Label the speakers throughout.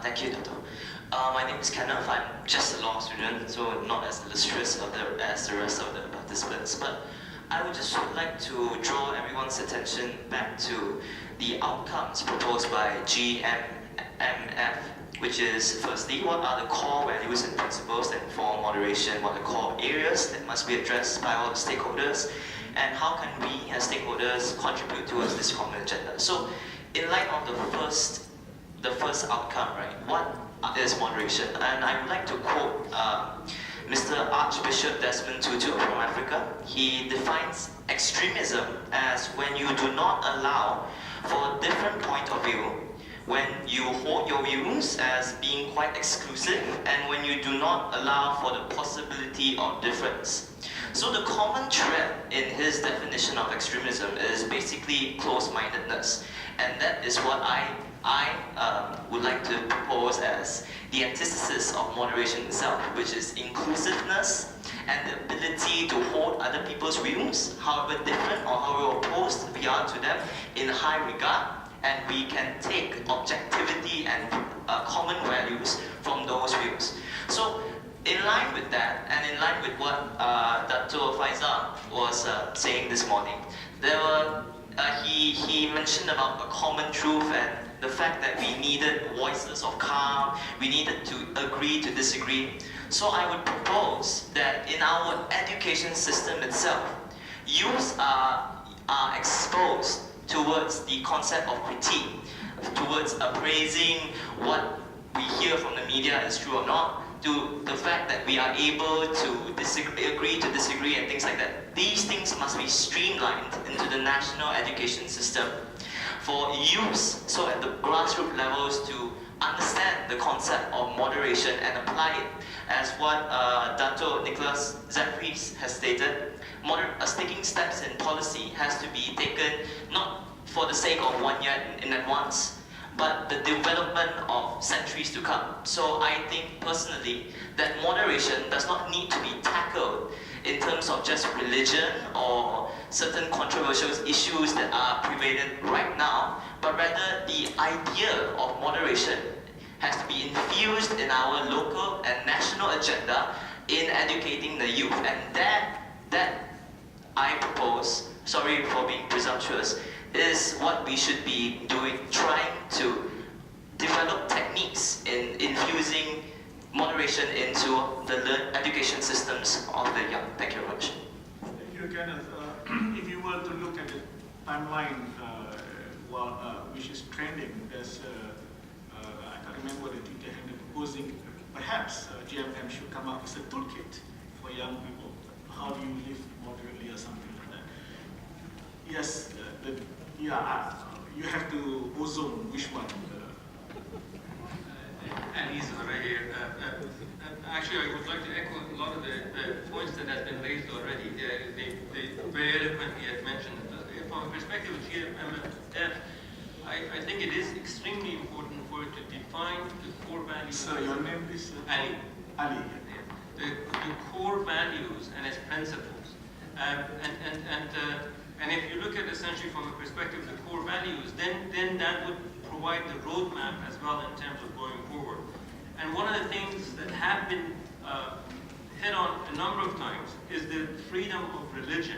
Speaker 1: Thank you, Dato. My name is Kenneth. I'm just a law student, so not as illustrious as the rest of the participants. But I would just like to draw everyone's attention back to the outcomes proposed by GMMF, which is firstly, what are the core values and principles that inform moderation? What are the core areas that must be addressed by all the stakeholders? And how can we as stakeholders contribute towards this common agenda? So, in light of the first outcome, right? What is moderation? And I would like to quote Mr. Archbishop Desmond Tutu from Africa. He defines extremism as when you do not allow for a different point of view, when you hold your views as being quite exclusive, and when you do not allow for the possibility of difference. So the common thread in his definition of extremism is basically close-mindedness, and that is what I would like to propose as the antithesis of moderation itself, which is inclusiveness and the ability to hold other people's views, however different or however opposed we are to them, in high regard, and we can take objectivity and common values from those views. So, in line with that, and in line with what Dato' Faizal was saying this morning, he mentioned about a common truth and the fact that we needed voices of calm, we needed to agree to disagree. So I would propose that in our education system itself, youths are exposed towards the concept of critique, towards appraising what we hear from the media is true or not, to the fact that we are able to agree to disagree and things like that. These things must be streamlined into the national education system for youths, so at the grassroots levels, to understand the concept of moderation and apply it. As what Dato' Nicholas Zachary has stated, taking steps in policy has to be taken not for the sake of 1 year in advance, but the development of centuries to come. So I think personally that moderation does not need to be tackled in terms of just religion or certain controversial issues that are prevalent right now, but rather the idea of moderation has to be infused in our local and national agenda in educating the youth. And that I propose, sorry for being presumptuous, is what we should be doing, trying to develop techniques in infusing moderation into the education systems of the young. Thank you very much.
Speaker 2: Thank you, Kenneth. If you were to look at the timeline, which is trending, as I can't remember the Twitter handle proposing, perhaps GMM should come up with a toolkit for young people. How do you live moderately or something like that? Yes, you have to ozone which one.
Speaker 3: Ali's already here. Actually, I would like to echo a lot of the points that have been raised already. They very eloquently have mentioned. From a perspective of GMF, I think it is extremely important for it to define the core values.
Speaker 2: So your name is
Speaker 3: Ali.
Speaker 2: Ali.
Speaker 3: The core values and its principles. And if you look at essentially from a perspective of the core values, then that would provide the roadmap as well in terms of going forward. And one of the things that have been hit on a number of times is the freedom of religion,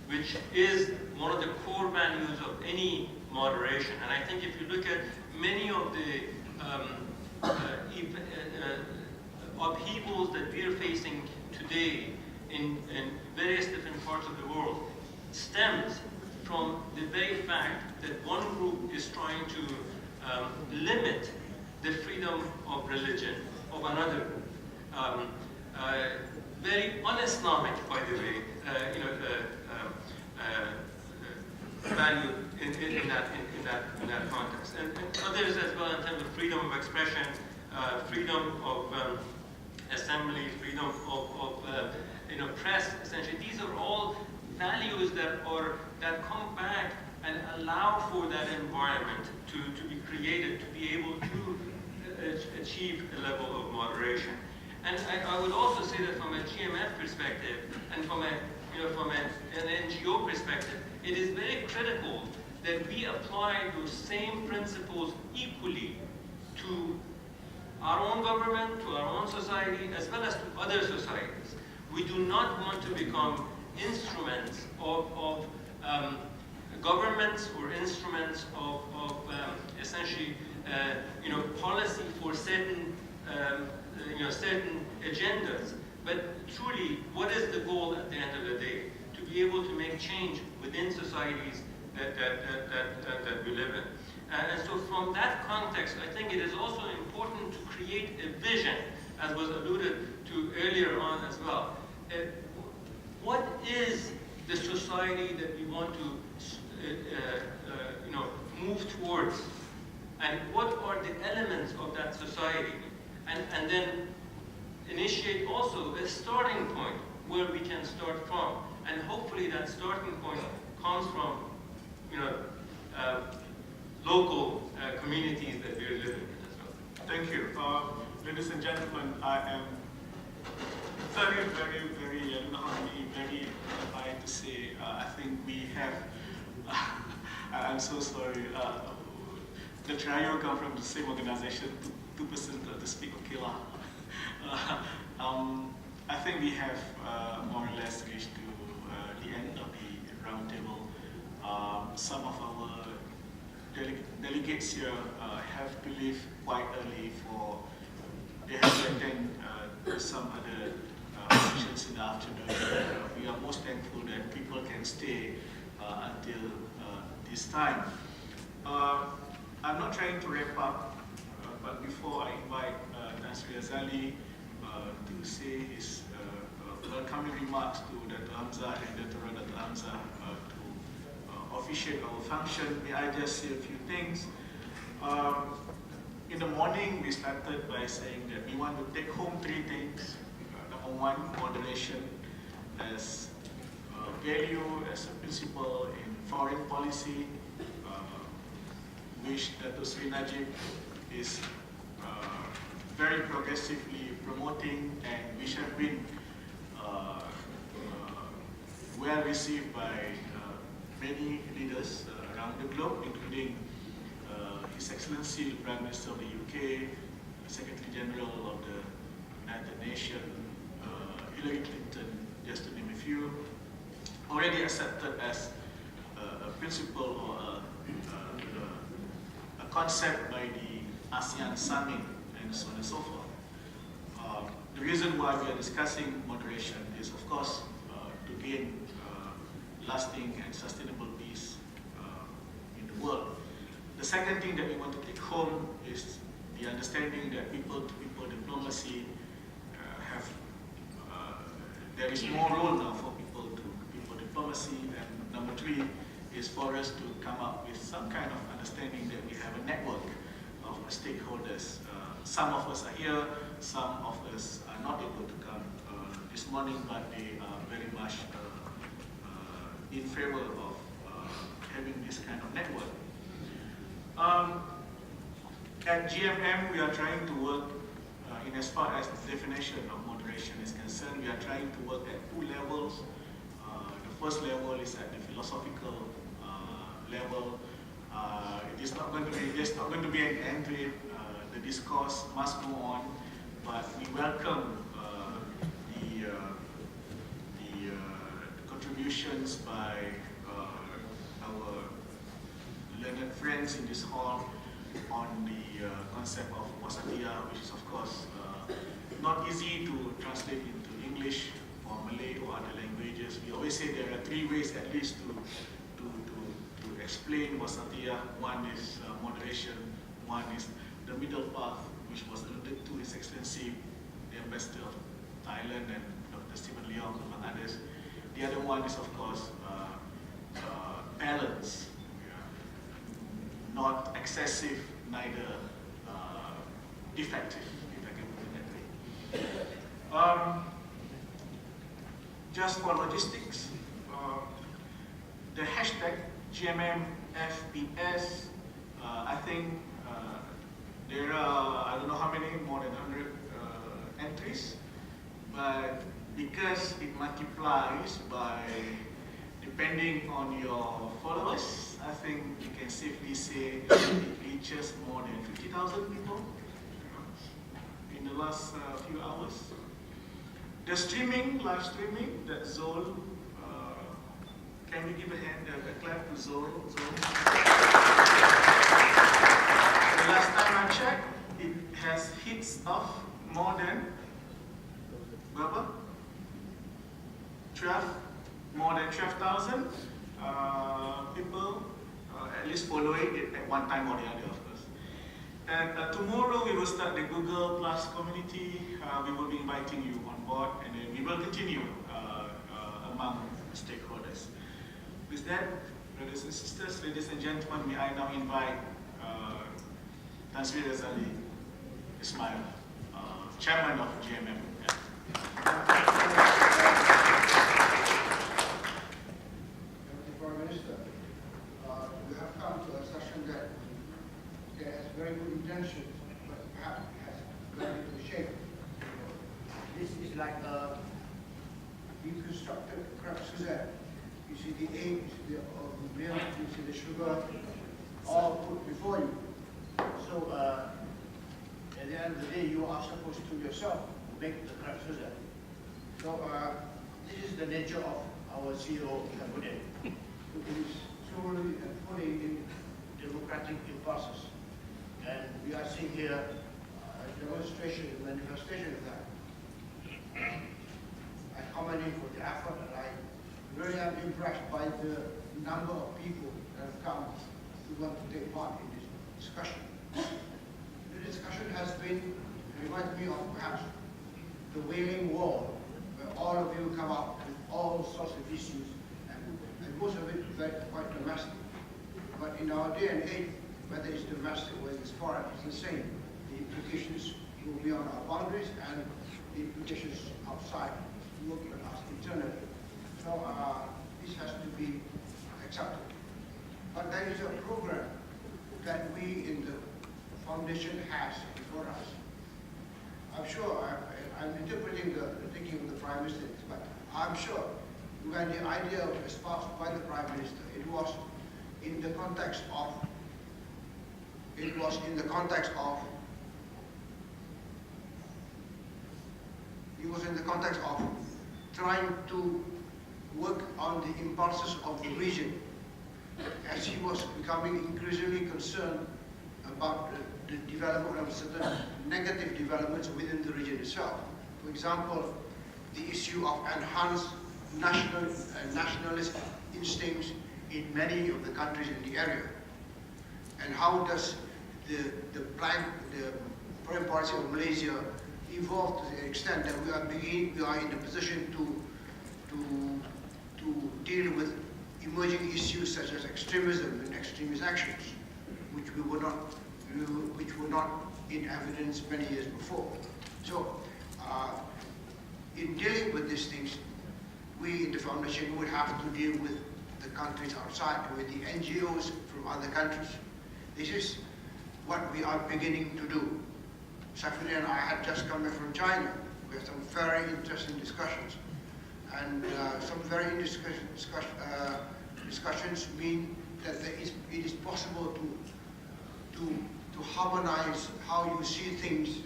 Speaker 3: which is one of the core values of any moderation. And I think if you look at many of the upheavals that we are facing today in various different parts of the world, stems from the very fact that one group is trying to limit the freedom of religion of another group. Very un-Islamic, by the way, value in that context, and others as well in terms of freedom of expression, freedom of assembly, freedom of press. Essentially, these are all values that come back and allow for that environment to be created, to be able to achieve a level of moderation. And I would also say that from a GMF perspective and from an NGO perspective, it is very critical that we apply those same principles equally to our own government, to our own society, as well as to other societies. We do not want to become instruments of governments or instruments of essentially policy for certain certain agendas. But truly, what is the goal at the end of the day? To be able to make change within societies that we live in. And so from that context, I think it is also important to create a vision, as was alluded to earlier on as well. What is the society that we want to move towards? And what are the elements of that society? And then initiate also a starting point where we can start from. And hopefully that starting point comes from local communities that we're living in as well.
Speaker 2: Thank you. Ladies and gentlemen, I am very, I don't know how many, very happy to say, I think we have, I'm so sorry, the trio come from the same organization, 2% to speak of Kila. I think we have more or less reached to the end of the roundtable. Some of our delegates here have to leave quite early for they have to attend some other functions in the afternoon. We are most thankful that people can stay until this time. I'm not trying to wrap up, but before I invite Nasri Azali to say his welcoming remarks to Dr. Hamza and Dr. Hamza to officiate our function, may I just say a few things. In the morning, we started by saying that we want to take home 3 things. Number 1, moderation as a value, as a principle in foreign policy, which Dr. Sri Najib is very progressively promoting and which have been well received by many leaders around the globe, including His Excellency the Prime Minister of the UK, Secretary General of the United Nations, Hillary Clinton, just to name a few, already accepted as a principle or a concept by the ASEAN Summit and so on and so forth. The reason why we are discussing moderation is, of course, to gain lasting and sustainable peace in the world. The second thing that we want to take home is the understanding that people-to-people diplomacy there is more role now for people-to-people diplomacy, and number 3 is for us to come up with some kind of understanding that we have a network of stakeholders. Some of us are here, some of us are not able to come this morning, but they are very much in favor of having this kind of network. At GMM, we are trying to work in as far as the definition of moderation is concerned. We are trying to work at 2 levels. The first level is at the philosophical level. There's not going to be an end to it. The discourse must go on, but we welcome the contributions by our learned friends in this hall on the concept of wasatiyah, which is of course not easy to translate into English or Malay or other languages. We always say there are 3 ways at least to explain wasatiyah. One is moderation, one is the middle path, which was alluded to His Excellency, the Ambassador of Thailand and Dr. Stephen Leong, among others. The other one is, of course, balance. Not excessive, neither defective, if I can put it that way. Just for logistics, the hashtag GMMFPS, I think there are, I don't know how many, more than 100 entries, but because it multiplies by, depending on your followers, I think you can safely say it reaches more than 50,000 people. the last few hours. The streaming, live streaming, that Zol, can we give a hand, a clap to Zol? The last time I checked, it has hits of more than, berapa? 12, more than 12,000 people at least following it at one time or the other, of course. And tomorrow we will start the Google Plus community. We will be inviting you on board, and then we will continue among stakeholders. With that, brothers and sisters, ladies and gentlemen, may I now invite Tan Sri Razali Ismail, Chairman of GMM.
Speaker 4: Very good intentions, but perhaps it has gone into shape. This is like a reconstructed crab Suzanne. You see the eggs, the milk, you see the sugar, all put before you. So at the end of the day, you are supposed to yourself make the crab Suzanne. So this is the nature of our CEO, Kabudin, who is slowly and fully in democratic impulses. And we are seeing here a demonstration, a manifestation of that. I commend him for the effort, and I really am impressed by the number of people that have come who want to take part in this discussion. The discussion has been, reminds me of perhaps the Wailing Wall, where all of you come up with all sorts of issues, and most of it quite domestic. But in our day and age, whether it's domestic or it's foreign, it's the same. The implications will be on our boundaries and the implications outside working on us internally. So this has to be accepted. But there is a program that we in the foundation has before us. I'm sure I'm interpreting the thinking of the Prime Minister, but I'm sure when the idea was espoused by the Prime Minister, it was in the context of trying to work on the impulses of the region, as he was becoming increasingly concerned about the development of certain negative developments within the region itself. For example, the issue of enhanced nationalist instincts in many of the countries in the area. And how does the foreign policy of Malaysia evolve to the extent that we are in a position to deal with emerging issues such as extremism and extremist actions, which were not in evidence many years before. So, in dealing with these things, we in the foundation would have to deal with the countries outside, with the NGOs from other countries. This is what we are beginning to do. Safiri and I had just come back from China. We had some very interesting discussions. And some very interesting discussions mean that it is possible to harmonize how you see things,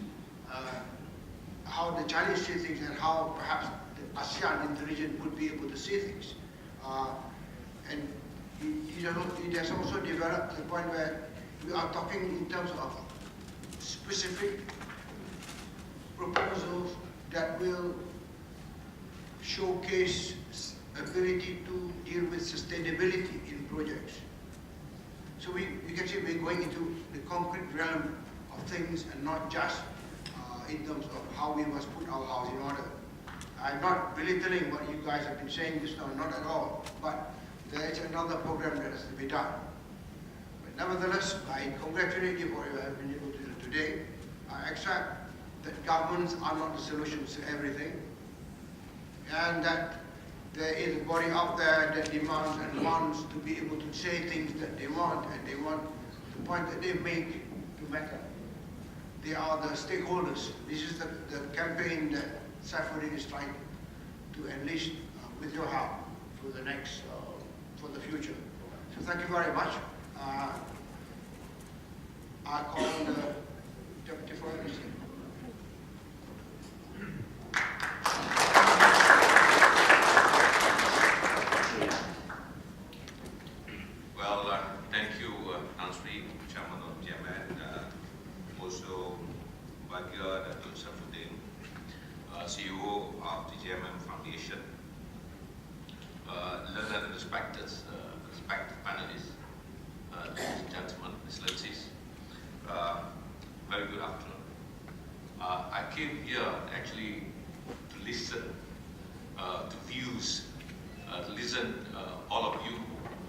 Speaker 4: how the Chinese see things, and how perhaps the ASEAN in the region would be able to see things. And it has also developed to the point where we are talking in terms of specific proposals that will showcase ability to deal with sustainability in projects. So we can see we're going into the concrete realm of things and not just in terms of how we must put our house in order. I'm not belittling what you guys have been saying just now, not at all, but there is another program that has to be done. But nevertheless, I congratulate you for what you have been able to do today. I accept that governments are not the solutions to everything, and that there is a body out there that demands and wants to be able to say things that they want, and they want the point that they make to matter. They are the stakeholders. This is the campaign that Saifuddin is trying to enlist with your help for the next, for the future. So thank you very much. I call the Deputy Foreign Minister.
Speaker 5: came here actually to listen to views, to listen all of you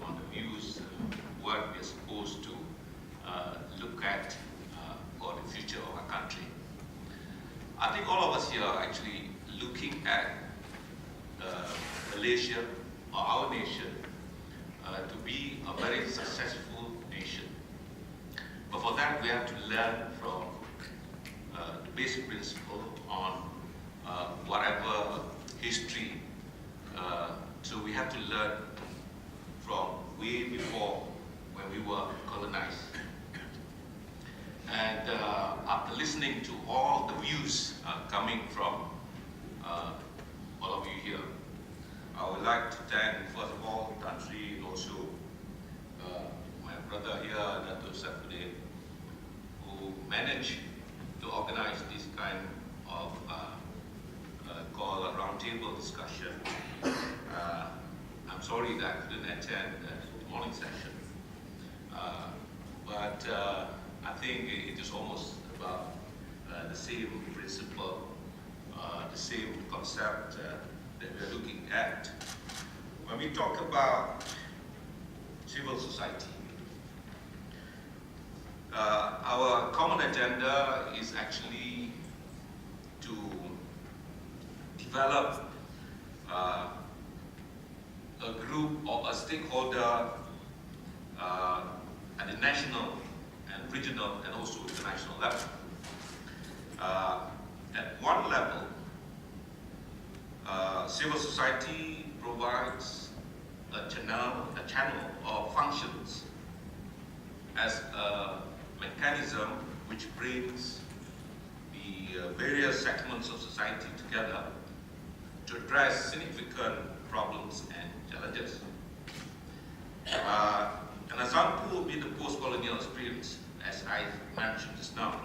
Speaker 5: on the views, what we're supposed to look at for the future of our country. I think all of us here are actually looking at Malaysia, or our nation, to be a very successful nation. But for that, we have to learn from the basic principle on whatever history. So we have to learn from way before when we were colonized. And after listening to all the views coming from all of you here, I would like to thank, first of all, Tan Sri, and also my brother here, Dato' Saifuddin, who managed to organize this kind of called a roundtable discussion. I'm sorry that I couldn't attend the morning session, but I think it is almost about the same principle, the same concept that we're looking at. When we talk about civil society, our common agenda is actually to develop a group or a stakeholder at the national and regional and also international level. At one level, civil society provides a channel or functions as a mechanism which brings the various segments of society together to address significant problems and challenges. An example would be the post-colonial experience, as I mentioned just now,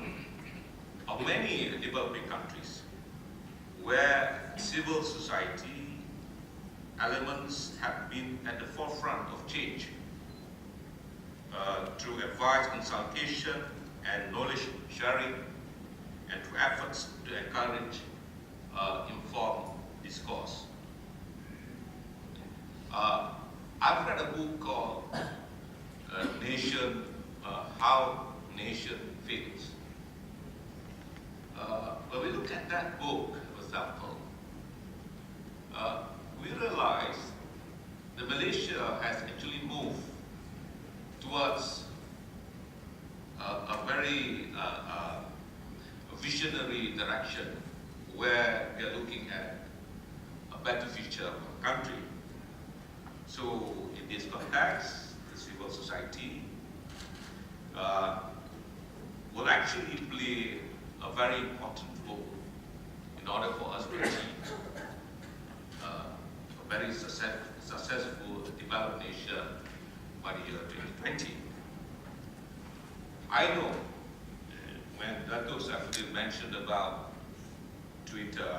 Speaker 5: of many developing countries where civil society elements have been at the forefront of change through advice consultation and knowledge sharing, and through efforts to encourage informed discourse. I've read a book called How Nation Fails. When we look at that book, for example, we realize that Malaysia has actually moved towards a very visionary direction where we are looking at a better future of our country. So in this context, the civil society will actually play a very important role in order for us to achieve a very successful developed nation by the year 2020. I know when Dato' Saifuddin mentioned about Twitter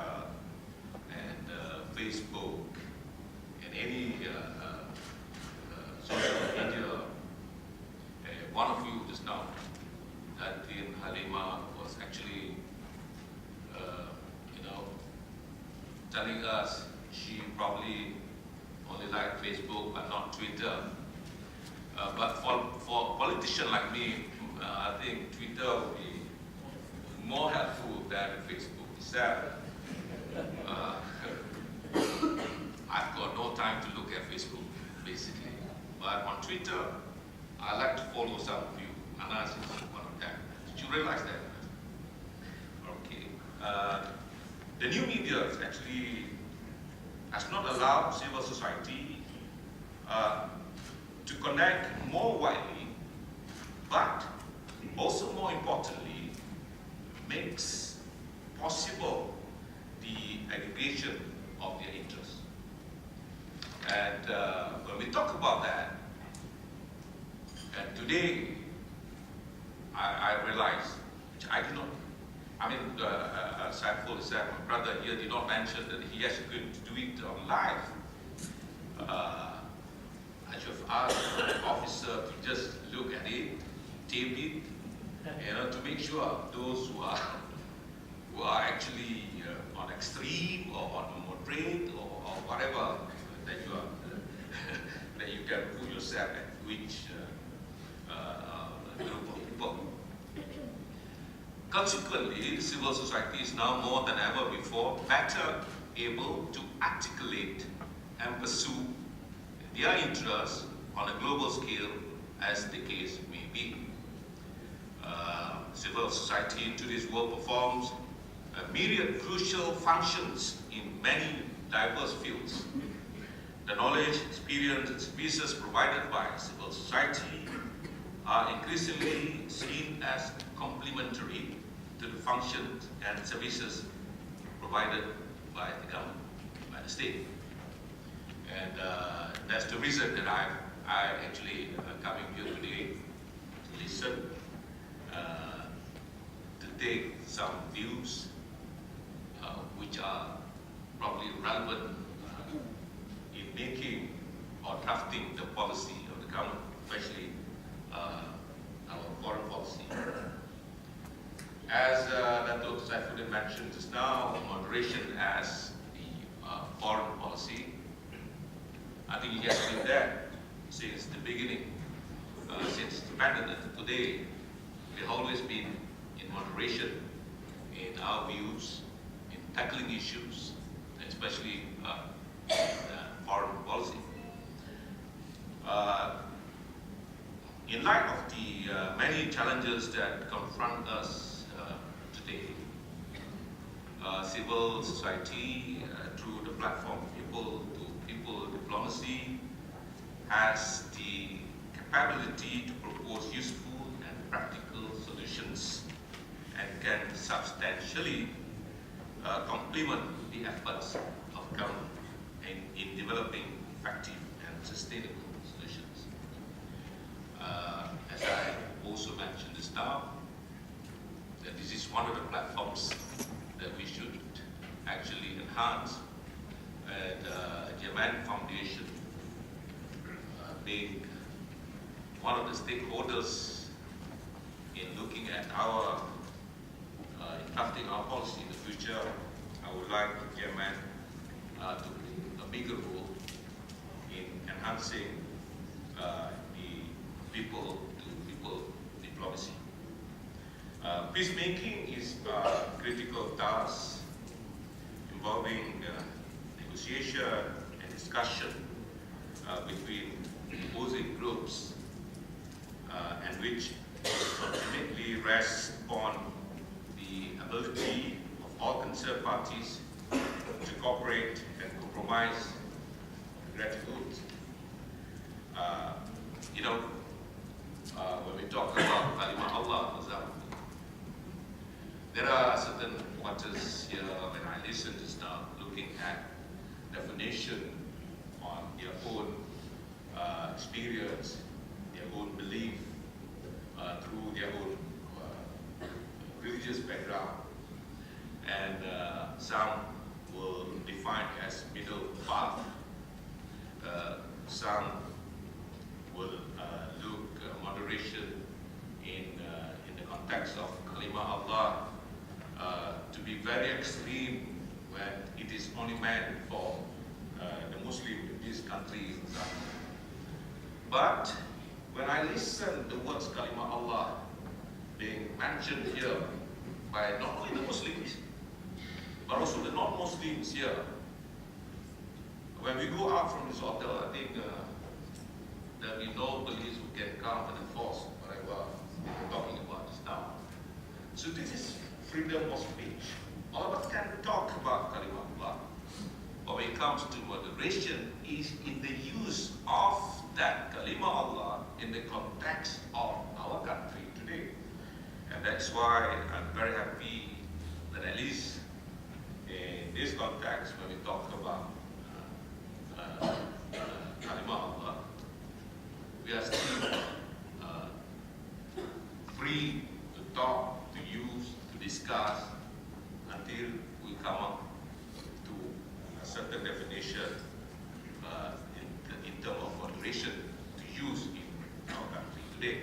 Speaker 5: and Facebook and any social media, one of you just now, that in Halima was actually, telling us she probably only liked Facebook but not Twitter. But for a politician like me, I think Twitter would be more helpful than Facebook itself. I've got no time to look at Facebook, basically. But on Twitter, I like to follow some of you. Anas is one of them. Did you realize that? Okay. The new media actually has not allowed civil society to connect more widely, but also more importantly, makes possible the aggregation of their interests. And when we talk about that, and today I realize, which I did not, Saiful said, my brother here did not mention that he has to do it on live. I should have asked the officer to just look at it, tape it, to make sure those who who are actually on extreme or on moderate or whatever that you are that you can put yourself at which group of people. Consequently, civil society is now more than ever before better able to articulate and pursue their interests on a global scale as the case may be. Civil society in today's world performs a myriad crucial functions in many diverse fields. The knowledge, experience, and services provided by civil society are increasingly seen as complementary to the functions and services provided by the government, by the state. And that's the reason that I actually coming here today to listen, to take some views which are probably relevant in making or drafting the policy of the government, especially our foreign policy. As Dato' Saifuddin mentioned just now, moderation as the foreign policy, I think it has been there since the beginning, since independence to today. We've always been in moderation in our views, in tackling issues, especially foreign policy. In light of the many challenges that confront us today, civil society, through the platform People to People diplomacy, has the capability to propose useful and practical solutions and can substantially complement the efforts of government in developing effective and sustainable solutions. As I also mentioned just now, that this is one of the platforms that we should actually enhance, and Japan Foundation being one of the stakeholders in looking at our in crafting our policy in the future. I would like Japan to play a bigger role in enhancing the people-to-people diplomacy. Peacemaking is a critical task involving negotiation and discussion between opposing groups, and which ultimately rests on the ability of all concerned parties to cooperate and compromise gratitude. When we talk about Kalimah Allah, for example, there are certain pointers here when I listen just now, looking at definition on their own experience, their own belief, through their own religious background, and some will define as middle path. Some will look moderation in the context of Kalimah Allah to be very extreme when it is only meant for the Muslim in this country. But when I listen to the words Kalimah Allah being mentioned here by not only the Muslims, but also the non-Muslims here, when we go out from this hotel, I think there will be no police who can come and enforce whatever we're talking about just now. So this is freedom of speech. All of us can talk about Kalimah Allah, but when it comes to moderation, is in the use of that Kalimah Allah in the context of our country today. And that's why I'm very happy that at least in this context, when we talk about Kalimah Allah, we are still free to talk, to use, to discuss until we come up to a certain definition in terms of moderation to use in our country today.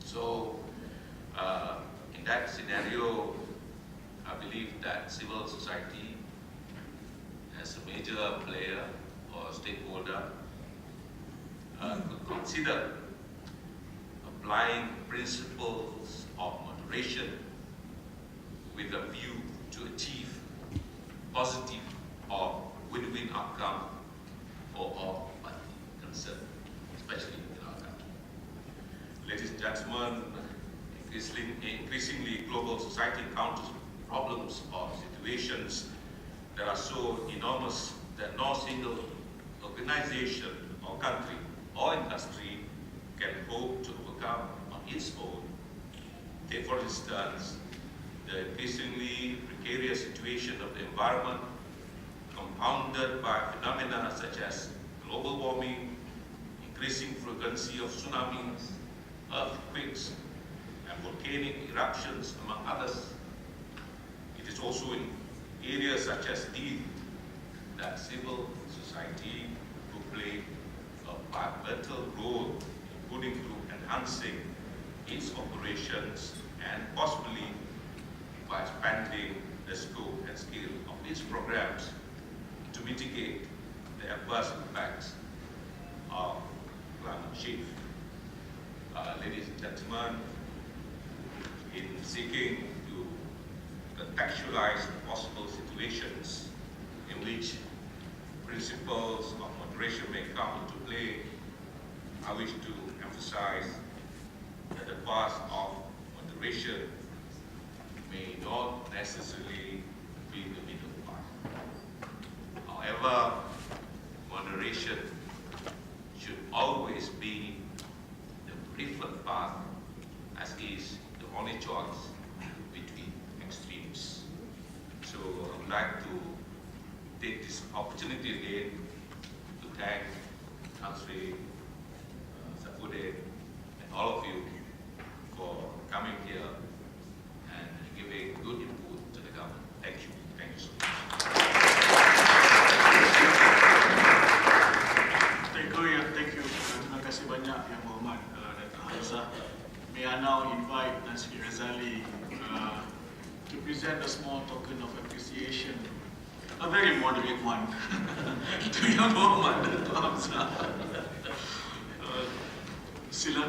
Speaker 5: So in that scenario, I believe that civil society as a major player or stakeholder could consider applying principles of moderation with a view to achieve positive or win-win outcome for all parties concerned, especially in our country. Ladies and gentlemen, increasingly global society encounters problems or situations that are so enormous that no single organization or country or industry can hope to overcome on its own. Take, for instance, the increasingly precarious situation of the environment, compounded by phenomena such as global warming, increasing frequency of tsunamis, earthquakes, and volcanic eruptions, among others. It is also in areas such as these that civil society will play a pivotal role, including through enhancing its operations and possibly by expanding the scope and scale of its programs to mitigate the adverse impacts of climate change. Ladies and gentlemen, in seeking to contextualize possible situations in which principles of moderation may come into play, I wish to emphasize that the path of moderation may not necessarily be the middle path. However, moderation should always be the preferred path, as is the only choice between extremes. So I would like to take this opportunity again to thank Country Safude and all of you for coming here and giving good input to the government. Thank you. Thank you so much.
Speaker 2: Thank you. Terima kasih banyak Yang Berhormat Datuk Hamzah. May I now invite Tan Sri Razali to present a small token of appreciation, a very moderate one, to Yang Berhormat Datuk Hamzah. Sila.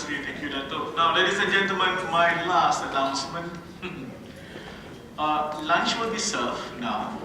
Speaker 2: Thank you, Dato'. Now, ladies and gentlemen, my last announcement. Lunch will be served now.